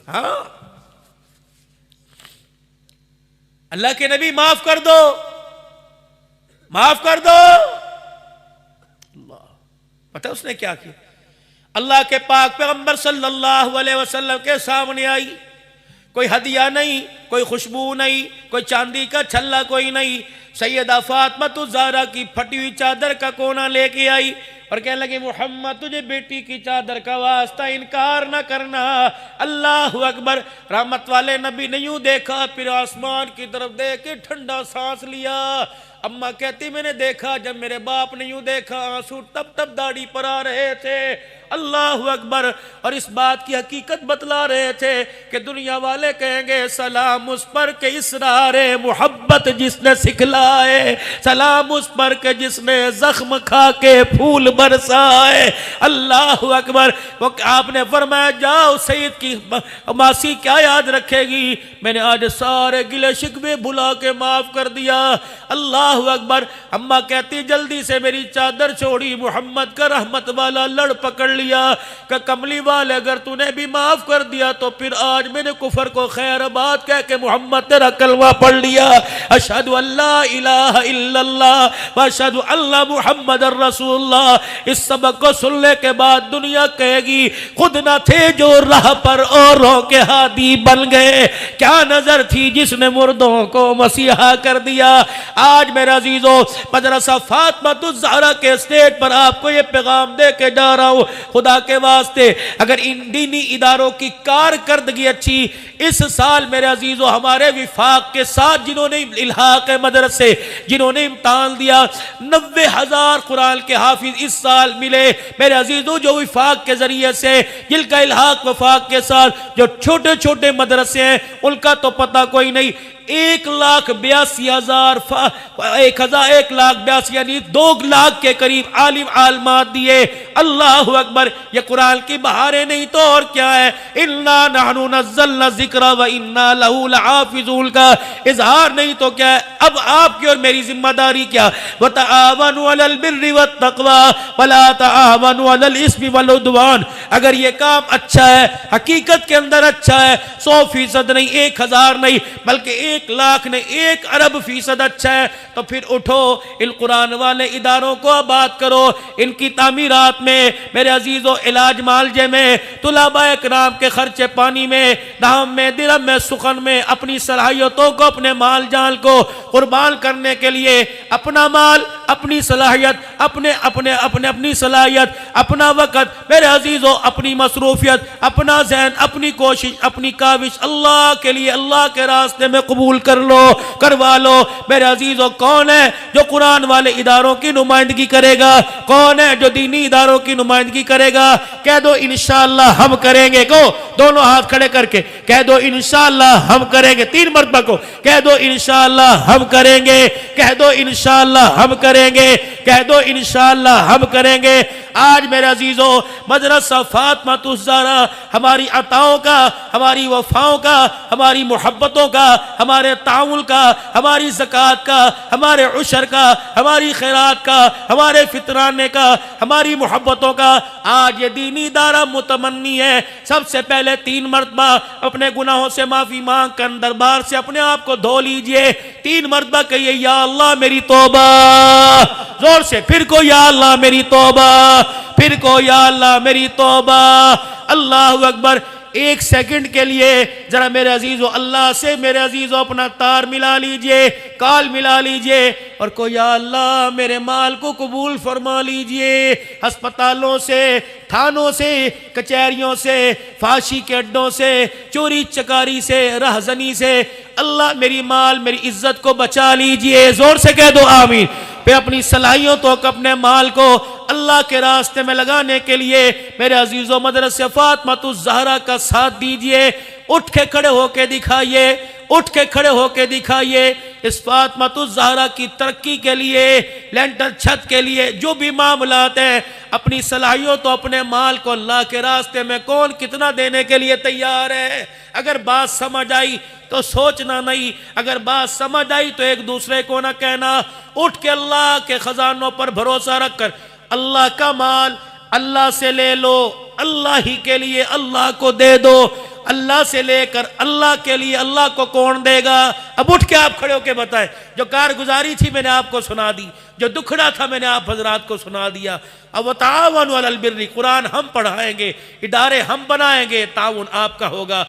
हाँ अल्लाह के नबी माफ कर दो, माफ कर दो। पता उसने क्या किया? अल्लाह के पाक पैगंबर सल्लल्लाहु अलैहि वसल्लम के सामने आई, कोई हदिया नहीं, कोई खुशबू नहीं, कोई चांदी का छल्ला कोई नहीं, सैयदा फातिमा ज़हरा की फटी हुई चादर का कोना लेके आई और कहने लगे मोहम्मद तुझे बेटी की चादर का वास्ता इनकार ना करना। अल्लाह अकबर। रहमत वाले नबी ने यूं देखा, फिर आसमान की तरफ देख के ठंडा सांस लिया। अम्मा कहती मैंने देखा जब मेरे बाप ने यूं देखा आंसू तब तब दाढ़ी पर आ रहे थे। अल्लाह अकबर। और इस बात की हकीकत बतला रहे थे कि दुनिया वाले कहेंगे सलाम उस पर के इसरारे मोहब्बत जिसने सिखलाए, सलाम उस पर के जिसने जख्म खा के फूल बरसाए। अल्लाह अकबर। वो आपने फरमाया जाओ सईद की मासी क्या याद रखेगी, मैंने आज सारे गिले शिकवे भुला के माफ कर दिया। अल्लाह अकबर। अम्मा कहती जल्दी से मेरी चादर छोड़ी, मोहम्मद का रहमत वाला लड़ पकड़ लिया कि कमली वाले अगर तूने भी माफ कर दिया तो फिर आज मैंने कुफर को खैरबाद कह के मोहम्मद तेरा कलमा पढ़ लिया, अशहदु अल्ला इलाहा इल्लल्लाह व अशहदु अन्ना मुहम्मदर रसूलुल्लाह। इस सबक को सुनने के बाद दुनिया कहेगी खुद ना थे जो राह पर औरों के हादी बन गए, क्या नजर थी जिसने मुर्दों को मसीहा कर दिया। आज मेरे अजीजों मदरसा फातिमा ज़हरा के स्टेज पर आपको ये पैगाम दे के जा रहा हूँ, खुदा के वास्ते अगर इन दीनी इदारों की कारकर्दगी अच्छी, इस साल मेरे अजीजों हमारे विफाक के साथ जिन्होंने इल्हाक मदरसे जिन्होंने इम्तहान दिया 90,000 कुरान के हाफिज इस साल मिले। मेरे अजीजों जो विफाक के जरिए से जिनका इल्हाक वफाक के साथ जो छोटे छोटे मदरसे हैं उनका तो पता कोई नहीं, 1,82,000 यानी 2 लाख के करीब आलिम आलमात दिए। अल्लाह अकबर, ये कुरान की बहारें नहीं तो और क्या है। इन्ना नहनु नज़्ज़लना ज़िक्रा व इन्ना लहू लहाफ़िज़ून का इजहार नहीं तो क्या है। अब आपकी और मेरी जिम्मेदारी क्या। व तआवनु अलल बिर्रि वत तक़वा वला तआवनु अलल इस्मि वल उद्वान। अगर ये काम अच्छा है, हकीकत के अंदर अच्छा है, 100% नहीं, 1000 नहीं, बल्कि 1 लाख नहीं, 1 अरब फीसद अच्छा है, तो फिर उठो इन कुरान वाले इदारों को आबाद करो। इनकी तामीरात में, मेरे अजीजों, इलाज मालजे में, तुलाबा इकराम के खर्चे पानी में, दाम में, दिरहम में, सुखन में, अपनी सलाहियतों को, अपने माल जाल को कुर्बान करने के लिए अपना माल, अपनी सलाहियत, अपनी सलाहियत, अपना वक़्त, मेरे अजीजों, अपनी मसरूफियत, अपना ज़हन, अपनी कोशिश, अपनी काविश अल्लाह के लिए, अल्लाह के रास्ते में कबूल कर लो, करवा लो। मेरे अजीजों, कौन है जो कुरान वाले इदारों की नुमाइंदगी करेगा? कौन है जो दीनी इदारों की नुमाइंदगी करेगा? कह दो इंशाअल्लाह हम करेंगे। को दोनों हाथ खड़े करके कह दो इंशाअल्लाह हम करेंगे। 3 मरतबा को कह दो इंशाअल्लाह हम करेंगे। कह दो इंशाअल्लाह हम करेंगे। कह दो इंशाअल्लाह हम करेंगे। आज मेरे अजीजों, मदरसा फातिमातुज़ ज़हरा हमारी अताओं का, हमारी वफाओं का, हमारी मोहब्बतों का, हमारे ताउन का, हमारी ज़कात का, हमारे उशर का, हमारी खैरात का, हमारे फितराने का, हमारी मोहब्बतों का आज ये दीनी इदारा मुतमन्नी है। सबसे पहले 3 मरतबा अपने गुनाहों से माफ़ी मांग कर दरबार से अपने आप को धो लीजिए। 3 मरतबा कहिए या अल्लाह मेरी तौबा, जोर से। फिर को या अल्लाह मेरी तौबा, फिर को या अल्लाह मेरी तौबा। अल्लाह अकबर। 1 सेकंड के लिए जरा मेरे अजीजों, अल्लाह से मेरे अजीजों अपना तार मिला लीजिए, काल मिला लीजिए और को या अल्लाह मेरे माल को कबूल फरमा लीजिए। अस्पतालों से, थानों से, कचहरियों से, फांसी के अड्डों से, चोरी चकारी से, राहजनी से अल्लाह मेरी माल, मेरी इज्जत को बचा लीजिए। जोर से कह दो आमीन। पे अपनी सलाहियतों को, अपने माल को अल्लाह के रास्ते में लगाने के लिए मेरे अजीजों, मदरसे फातिमातुज़ ज़हरा का साथ दीजिए। उठ के खड़े होके दिखाइए, उठ के खड़े होके दिखाइए। इस फातिमातुज़ ज़हरा की तरक्की के लिए, लेंटर छत के लिए जो भी मामलात हैं, अपनी सलाहियतों, अपने माल को अल्लाह के रास्ते में कौन कितना देने के लिए तैयार है। अगर बात समझ आई तो सोचना नहीं, अगर बात समझ आई तो एक दूसरे को ना कहना। उठ के अल्लाह के खजानों पर भरोसा रखकर अल्लाह का माल अल्लाह से ले लो, अल्लाह ही के लिए अल्लाह को दे दो। अल्लाह से लेकर अल्लाह के लिए अल्लाह को कौन देगा? अब उठ के आप खड़े होके बताएं। जो कारगुजारी थी मैंने आपको सुना दी, जो दुखड़ा था मैंने आप हजरात को सुना दिया। अब ताउन अलल बिर्रि, कुरान हम पढ़ाएंगे, इदारे हम बनाएंगे, ताउन आपका होगा।